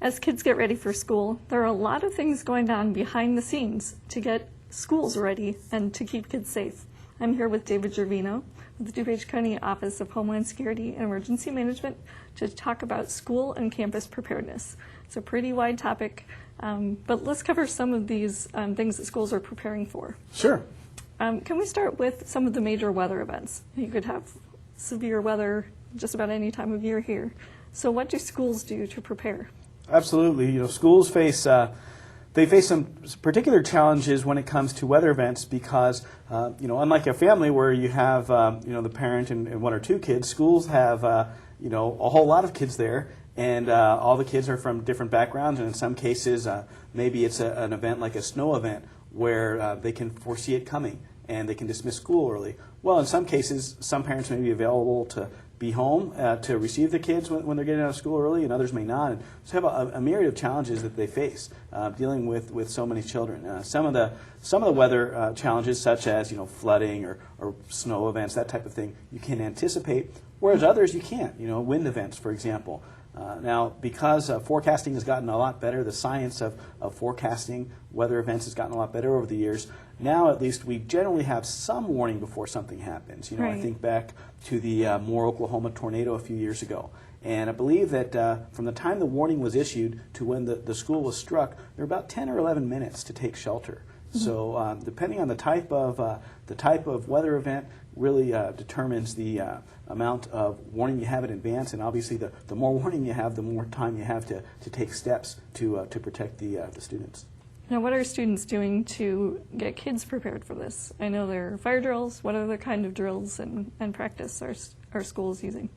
As kids get ready for school, there are a lot of things going on behind the scenes to get schools ready and to keep kids safe. I'm here with David Gervino with the DuPage County Office of Homeland Security and Emergency Management to talk about school and campus preparedness. It's a pretty wide topic, but let's cover some of these things that schools are preparing for. Sure. Can we start with some of the major weather events? You could have severe weather just about any time of year here. So what do schools do to prepare? Absolutely. Schools face some particular challenges when it comes to weather events because, unlike a family where you have, the parent and one or two kids, schools have, a whole lot of kids there, and all the kids are from different backgrounds, and in some cases, maybe it's an event like a snow event where they can foresee it coming and they can dismiss school early. Well, in some cases, some parents may be available to be home to receive the kids when they're getting out of school early, and others may not. And so have a myriad of challenges that they face dealing with so many children. Some of the weather challenges, such as flooding or snow events, that type of thing, you can anticipate, whereas others you can't. Wind events, for example. Now, because forecasting has gotten a lot better, the science of forecasting weather events has gotten a lot better over the years. Now, at least, we generally have some warning before something happens. Right. I think back to the Moore, Oklahoma tornado a few years ago. And I believe that from the time the warning was issued to when the school was struck, there were about 10 or 11 minutes to take shelter. Mm-hmm. So depending on the type of weather event really determines the amount of warning you have in advance, and obviously the more warning you have, the more time you have to take steps to protect the students. Now, what are students doing to get kids prepared for this? I know there are fire drills. What other kind of drills and practice are schools using?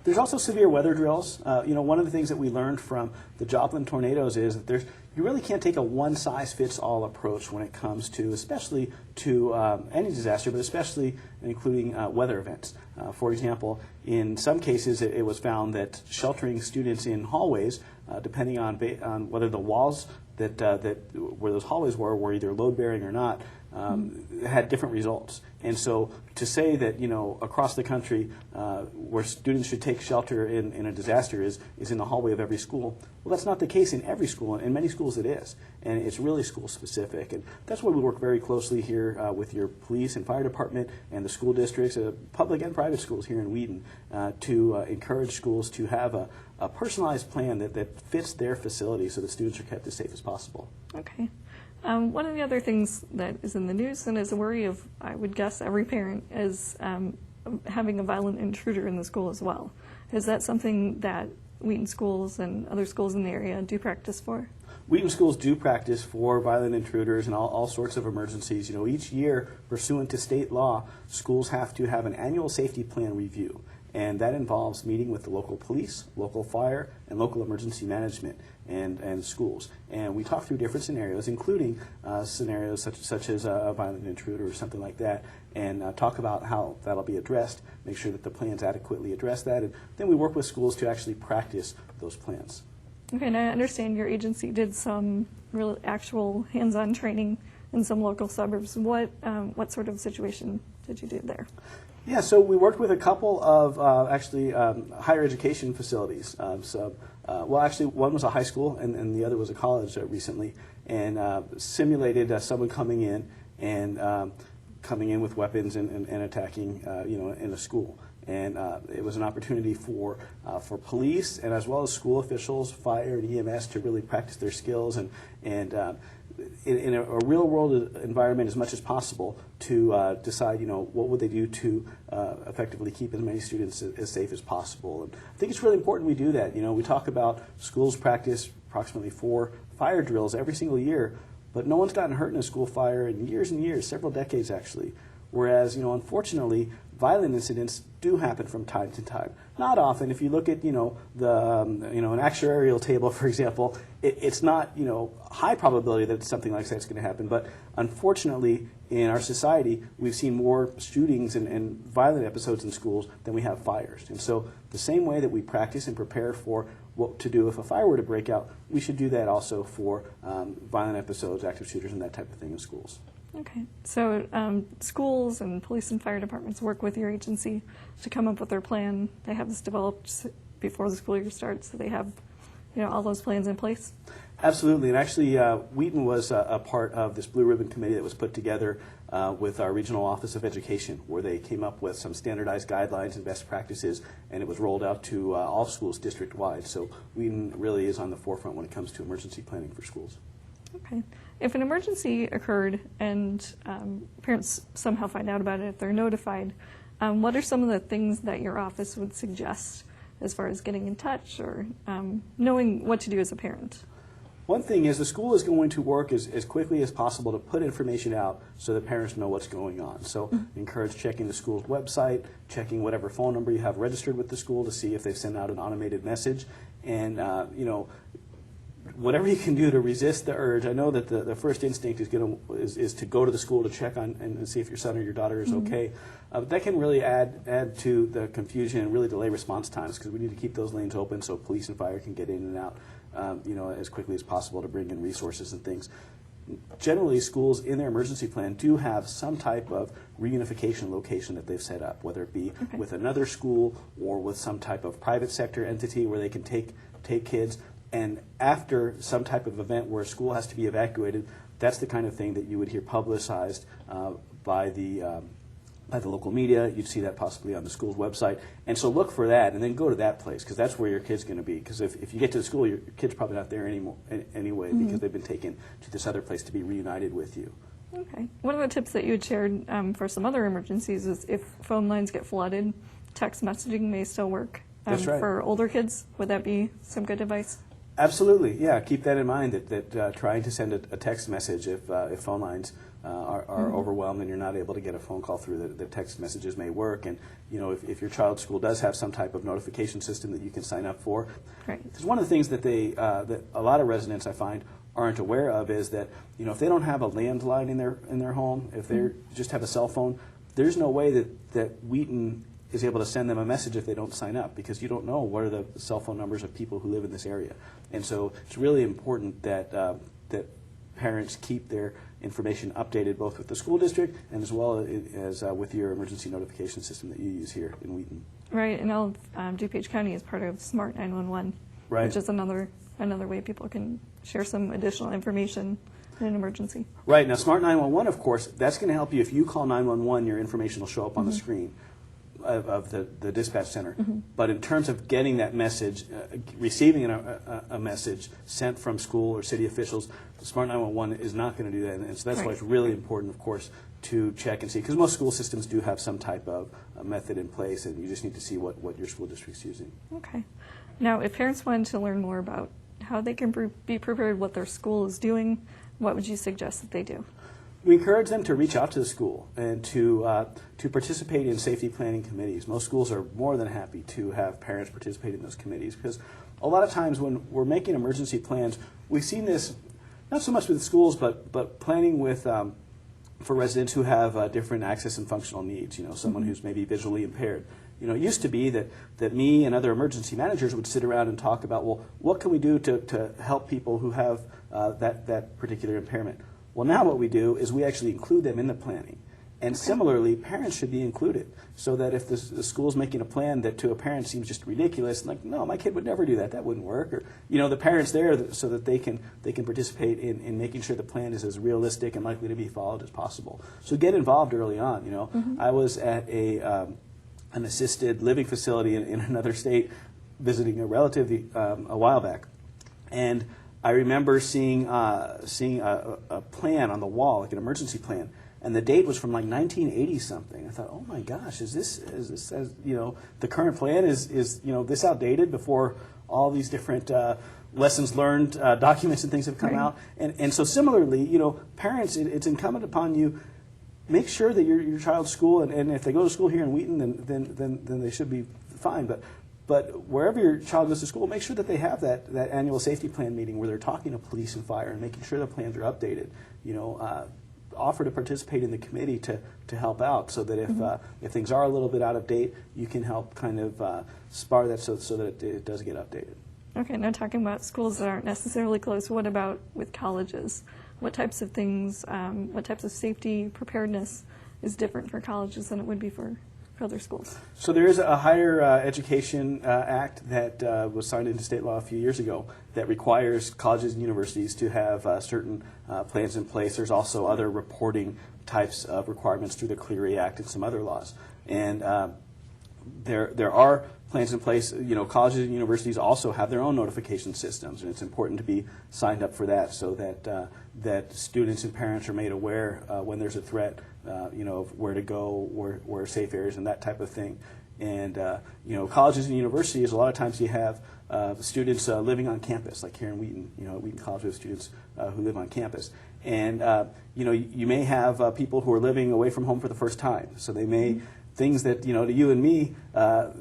There's also severe weather drills. One of the things that we learned from the Joplin tornadoes is that you really can't take a one-size-fits-all approach when it comes to, especially to any disaster, but especially including weather events. For example, in some cases, it was found that sheltering students in hallways, depending on whether the walls that where those hallways were either load-bearing or not, had different results. And so to say that, across the country where students should take shelter in a disaster is in the hallway of every school, well, that's not the case in every school. In many schools it is. And it's really school-specific. And that's why we work very closely here with your police and fire department and the school districts, public and private schools here in Wheaton, to encourage schools to have a personalized plan that fits their facility so that students are kept as safe as possible. Okay. One of the other things that is in the news and is a worry of, I would guess, every parent is having a violent intruder in the school as well. Is that something that Wheaton schools and other schools in the area do practice for? Wheaton schools do practice for violent intruders and all sorts of emergencies. Each year, pursuant to state law, schools have to have an annual safety plan review. And that involves meeting with the local police, local fire, and local emergency management and schools. And we talk through different scenarios, including scenarios such as a violent intruder or something like that, and talk about how that'll be addressed, make sure that the plans adequately address that, and then we work with schools to actually practice those plans. Okay, and I understand your agency did some real actual hands-on training in some local suburbs. What sort of situation did you do there? Yeah, so we worked with a couple of higher education facilities. Actually, one was a high school and the other was a college recently, and simulated someone coming in with weapons and attacking, in a school. And it was an opportunity for police and as well as school officials, fire and EMS to really practice their skills and in a real-world environment as much as possible to decide, what would they do to effectively keep as many students as safe as possible. And I think it's really important we do that. We talk about schools practice approximately 4 fire drills every single year, but no one's gotten hurt in a school fire in years and years, several decades actually. Whereas, unfortunately, violent incidents do happen from time to time. Not often. If you look at, an actuarial table, for example, it's not, high probability that something like that's going to happen. But unfortunately, in our society, we've seen more shootings and violent episodes in schools than we have fires. And so the same way that we practice and prepare for what to do if a fire were to break out, we should do that also for violent episodes, active shooters, and that type of thing in schools. Okay, so schools and police and fire departments work with your agency to come up with their plan. They have this developed before the school year starts, so they have all those plans in place? Absolutely, and actually Wheaton was a part of this Blue Ribbon Committee that was put together with our Regional Office of Education, where they came up with some standardized guidelines and best practices, and it was rolled out to all schools district-wide. So Wheaton really is on the forefront when it comes to emergency planning for schools. Okay. If an emergency occurred and parents somehow find out about it, if they're notified, what are some of the things that your office would suggest as far as getting in touch or knowing what to do as a parent? One thing is the school is going to work as quickly as possible to put information out so that parents know what's going on. So encourage checking the school's website, checking whatever phone number you have registered with the school to see if they've sent out an automated message. And, whatever you can do to resist the urge. I know that the first instinct is to go to the school to check on and see if your son or your daughter is okay. But that can really add to the confusion and really delay response times, because we need to keep those lanes open so police and fire can get in and out as quickly as possible to bring in resources and things. Generally, schools in their emergency plan do have some type of reunification location that they've set up, whether it be with another school or with some type of private sector entity where they can take kids. And after some type of event where a school has to be evacuated, that's the kind of thing that you would hear publicized by the local media. You'd see that possibly on the school's website. And so look for that and then go to that place, because that's where your kid's going to be. Because if you get to the school, your kid's probably not there anyway because they've been taken to this other place to be reunited with you. Okay. One of the tips that you had shared for some other emergencies is if phone lines get flooded, text messaging may still work. That's right. For older kids, would that be some good advice? Absolutely, yeah. Keep that in mind, that trying to send a text message if phone lines are overwhelmed and you're not able to get a phone call through, the text messages may work. And if your child's school does have some type of notification system that you can sign up for. Right. Because one of the things that that a lot of residents I find aren't aware of is that if they don't have a landline in their home, if they just have a cell phone, there's no way that Wheaton is able to send them a message if they don't sign up, because you don't know what are the cell phone numbers of people who live in this area. And so it's really important that that parents keep their information updated both with the school district and as well as with your emergency notification system that you use here in Wheaton. Right, and all of DuPage County is part of Smart 911, Right. which is another way people can share some additional information in an emergency. Right. Now, Smart 911, of course, that's going to help you. If you call 911, your information will show up on the screen of the dispatch center. But in terms of getting that message, receiving a message sent from school or city officials, Smart 911 is not going to do that. And so that's why it's really important, of course, to check and see, because most school systems do have some type of method in place, and you just need to see what your school district's using. Okay. Now, if parents wanted to learn more about how they can be prepared, what their school is doing, what would you suggest that they do? We encourage them to reach out to the school and to participate in safety planning committees. Most schools are more than happy to have parents participate in those committees, because a lot of times when we're making emergency plans, we've seen this not so much with schools, but planning with for residents who have different access and functional needs. Someone who's maybe visually impaired. It used to be that me and other emergency managers would sit around and talk about, well, what can we do to help people who have that particular impairment? Well, now what we do is we actually include them in the planning. And similarly, parents should be included, so that if the school's making a plan that to a parent seems just ridiculous, like, no, my kid would never do that, that wouldn't work, or the parent's there so that they can participate in making sure the plan is as realistic and likely to be followed as possible. So get involved early on. I was at an assisted living facility in another state visiting a relative a while back, and I remember seeing a plan on the wall, like an emergency plan, and the date was from like 1980 something. I thought, oh my gosh, is this the current plan is this outdated before all these different lessons learned documents and things have come out? And so similarly, parents, it's incumbent upon you, make sure that your child's school, and if they go to school here in Wheaton, then they should be fine. But wherever your child goes to school, make sure that they have that annual safety plan meeting where they're talking to police and fire and making sure the plans are updated. Offer to participate in the committee to help out, so that if things are a little bit out of date, you can help kind of spar that so that it does get updated. Okay, now talking about schools that aren't necessarily close, what about with colleges? What types of things, what types of safety preparedness is different for colleges than it would be for for other schools? So there is a Higher Education Act that was signed into state law a few years ago that requires colleges and universities to have certain plans in place. There's also other reporting types of requirements through the Clery Act and some other laws. And there are plans in place. Colleges and universities also have their own notification systems, and it's important to be signed up for that so that that students and parents are made aware when there's a threat, of where to go, where are safe areas, and that type of thing. And colleges and universities, a lot of times you have students living on campus, like here in Wheaton. At Wheaton College we have students who live on campus, and you may have people who are living away from home for the first time, so they may. Things that to you and me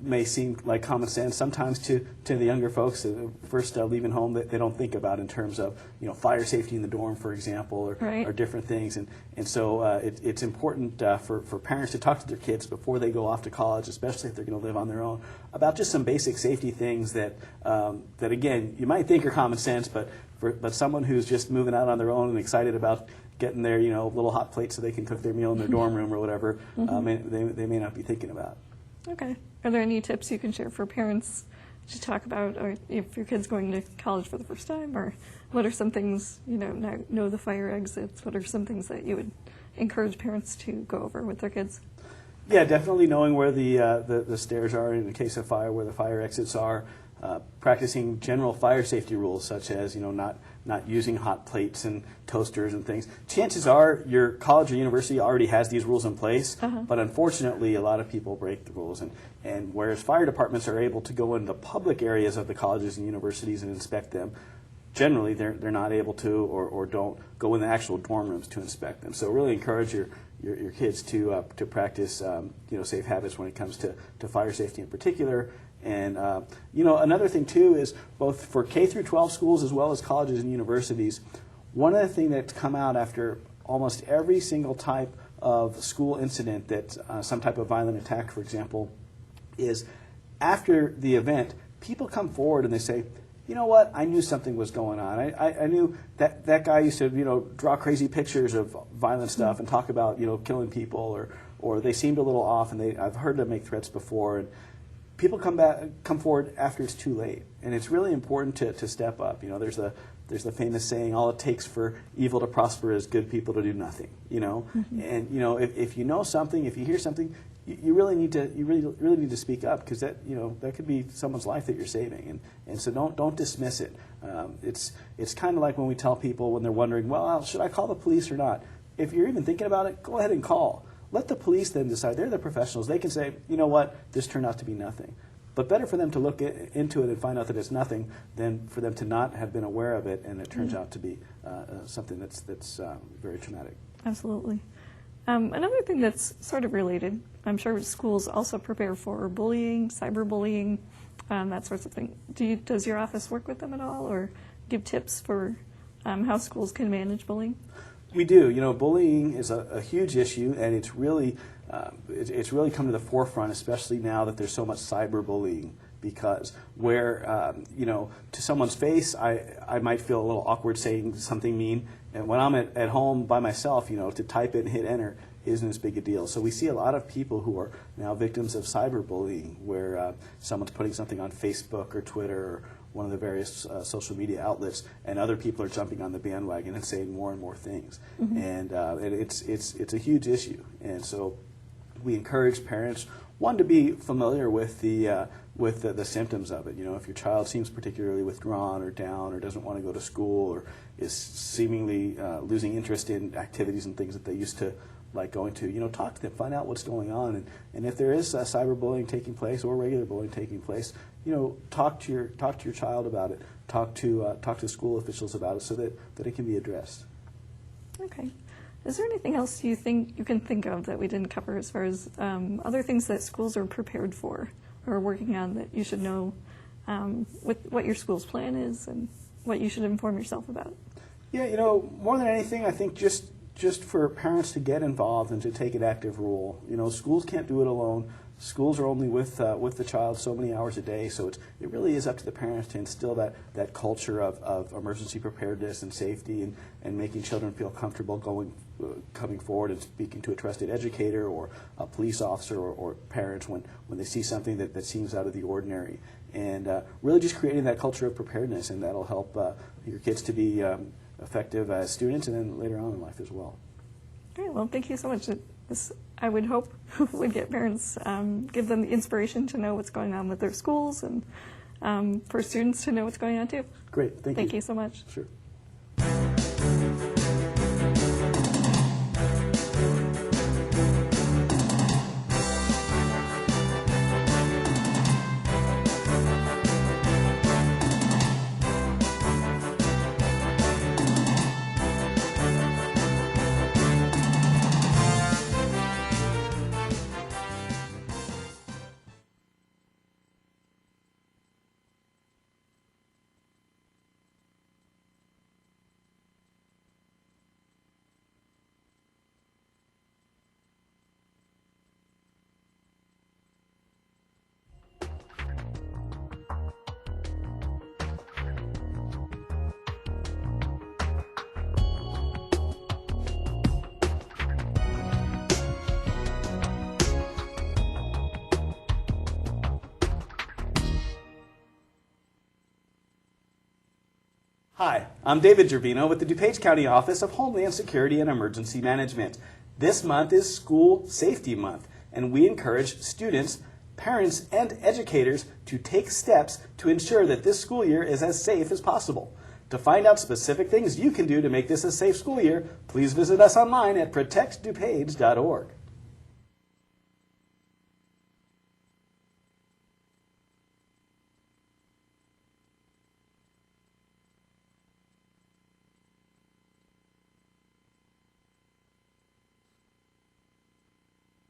may seem like common sense. Sometimes to the younger folks, first leaving home, that they don't think about in terms of fire safety in the dorm, for example, or different things. And so it's important for parents to talk to their kids before they go off to college, especially if they're going to live on their own, about just some basic safety things that that again you might think are common sense, but someone who's just moving out on their own and excited about getting their little hot plate so they can cook their meal in their dorm room or whatever, they may not be thinking about. Okay. Are there any tips you can share for parents to talk about, or if your kid's going to college for the first time, or what are some things, know the fire exits, what are some things that you would encourage parents to go over with their kids? Yeah, definitely knowing where the stairs are in the case of fire, where the fire exits are, practicing general fire safety rules such as not using hot plates and toasters and things. Chances are your college or university already has these rules in place, but unfortunately a lot of people break the rules. And whereas fire departments are able to go into public areas of the colleges and universities and inspect them, generally they're not able to or don't go in the actual dorm rooms to inspect them. So really encourage your kids to practice safe habits when it comes to fire safety in particular. And another thing too is both for K through 12 schools as well as colleges and universities, one of the things that's come out after almost every single type of school incident, that some type of violent attack, for example, is after the event, people come forward and they say, you know what, I knew something was going on. I knew that guy used to draw crazy pictures of violent stuff and talk about killing people, or they seemed a little off, and I've heard them make threats before. And people come forward after it's too late, and it's really important to step up. There's the famous saying, all it takes for evil to prosper is good people to do nothing. And if you know something, if you hear something, you really need to speak up, because that could be someone's life that you're saving, and so don't dismiss it. It's kind of like when we tell people when they're wondering, well, should I call the police or not? If you're even thinking about it, go ahead and call. Let the police then decide. They're the professionals. They can say, you know what, this turned out to be nothing. But better for them to look into it and find out that it's nothing than for them to not have been aware of it and it turns out to be something that's very traumatic. Absolutely. Another thing that's sort of related, I'm sure schools also prepare for bullying, cyberbullying, that sorts of thing. Does your office work with them at all, or give tips for how schools can manage bullying? We do. Bullying is a huge issue, and it's really come to the forefront, especially now that there's so much cyberbullying. Because where to someone's face, I might feel a little awkward saying something mean, and when I'm at home by myself, to type it and hit enter isn't as big a deal. So we see a lot of people who are now victims of cyberbullying, where someone's putting something on Facebook or Twitter or one of the various social media outlets, and other people are jumping on the bandwagon and saying more and more things. And it's a huge issue. And so we encourage parents, one, to be familiar with the symptoms of it. If your child seems particularly withdrawn or down, or doesn't want to go to school, or is seemingly losing interest in activities and things that they used to like going to, talk to them, find out what's going on, and if there is cyberbullying taking place or regular bullying taking place, talk to your child about it. Talk to school officials about it so that it can be addressed. Okay. Is there anything else you think you can think of that we didn't cover as far as other things that schools are prepared for or working on that you should know with what your school's plan is and what you should inform yourself about? Yeah, more than anything, I think just for parents to get involved and to take an active role. Schools can't do it alone. schools are only with the child so many hours a day, so it really is up to the parents to instill that culture of emergency preparedness and safety, and making children feel comfortable coming forward and speaking to a trusted educator or a police officer or parents when they see something that seems out of the ordinary. And really just creating that culture of preparedness, and that'll help your kids to be effective as students and then later on in life as well. Great. Well, thank you so much. This, I would hope, would get parents, give them the inspiration to know what's going on with their schools, and for students to know what's going on too. Great. Thank you. Thank you so much. Sure. Hi, I'm David Gervino with the DuPage County Office of Homeland Security and Emergency Management. This month is School Safety Month, and we encourage students, parents, and educators to take steps to ensure that this school year is as safe as possible. To find out specific things you can do to make this a safe school year, please visit us online at protectdupage.org.